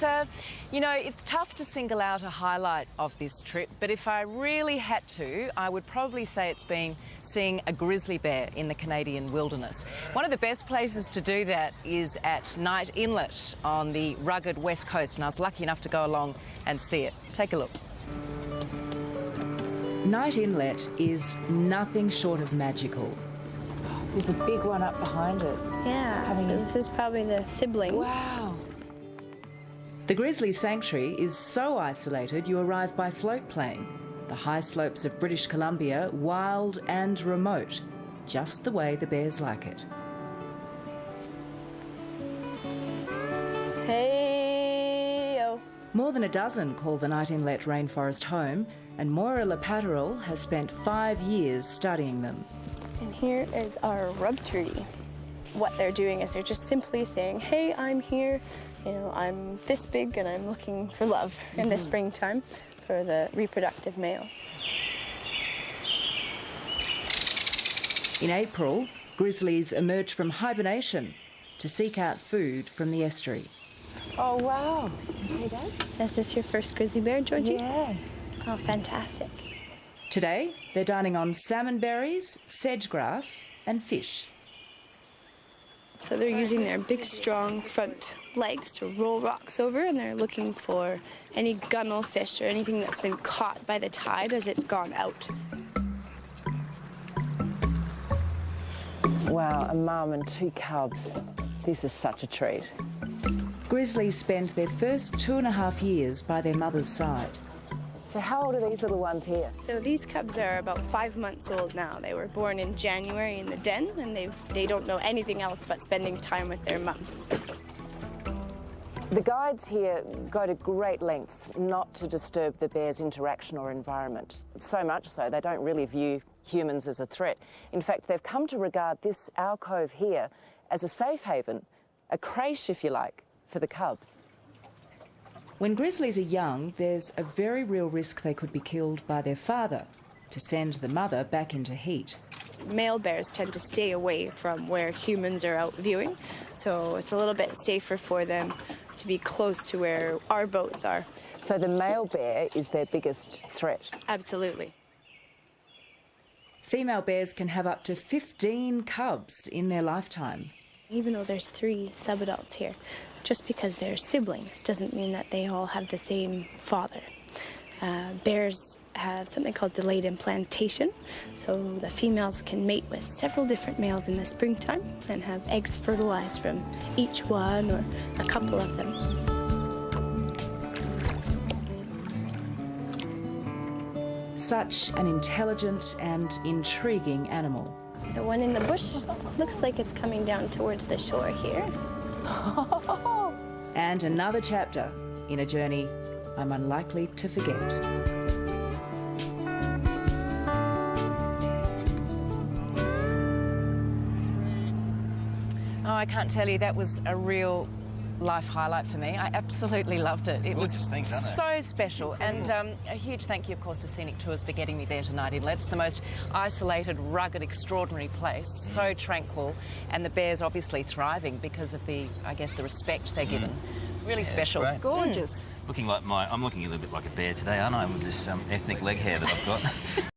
You know, it's tough to single out a highlight of this trip, but if I really had to, I would probably say it's been seeing a grizzly bear in the Canadian wilderness. One of the best places to do that is at Knight Inlet on the rugged west coast, and I was lucky enough to go along and see it. Take a look. Knight Inlet is nothing short of magical. There's a big one up behind it. Yeah, so this is probably the siblings. Wow. The Grizzly Sanctuary is so isolated you arrive by float plane. The high slopes of British Columbia, wild and remote, just the way the bears like it. Hey-o. More than a dozen call the Knight Inlet rainforest home, and Moira Lapaterol has spent 5 years studying them. And here is our rub tree. What they're doing is they're just simply saying, hey, I'm here. You know, I'm this big and I'm looking for love in the springtime for the reproductive males. In April, grizzlies emerge from hibernation to seek out food from the estuary. Oh, wow. You see that? Is this your first grizzly bear, Georgie? Yeah. Oh, fantastic. Today, they're dining on salmon berries, sedge grass and fish. So they're using their big, strong front legs to roll rocks over, and they're looking for any gunnel fish or anything that's been caught by the tide as it's gone out. Wow, a mum and 2 cubs. This is such a treat. Grizzlies spent their first 2.5 years by their mother's side. So how old are these little ones here? So these cubs are about 5 months old now. They were born in January in the den, and they don't know anything else but spending time with their mum. The guides here go to great lengths not to disturb the bear's interaction or environment. So much so they don't really view humans as a threat. In fact, they've come to regard this alcove here as a safe haven, a creche, if you like, for the cubs. When grizzlies are young, there's a very real risk they could be killed by their father to send the mother back into heat. Male bears tend to stay away from where humans are out viewing, so it's a little bit safer for them to be close to where our boats are. So the male bear is their biggest threat? Absolutely. Female bears can have up to 15 cubs in their lifetime. Even though there's 3 subadults here, just because they're siblings doesn't mean that they all have the same father. Bears have something called delayed implantation, so the females can mate with several different males in the springtime and have eggs fertilized from each one or a couple of them. Such an intelligent and intriguing animal. The one in the bush looks like it's coming down towards the shore here. And another chapter in a journey I'm unlikely to forget. Oh, I can't tell you, that was a real life highlight for me. I absolutely loved it. It was so special. And a huge thank you, of course, to Scenic Tours for getting me there to Knight Inlet. It's the most isolated, rugged, extraordinary place, so tranquil, and the bears obviously thriving because of the, I guess, the respect they're given. Really special. Gorgeous. I'm looking a little bit like a bear today, aren't I, with this ethnic leg hair that I've got.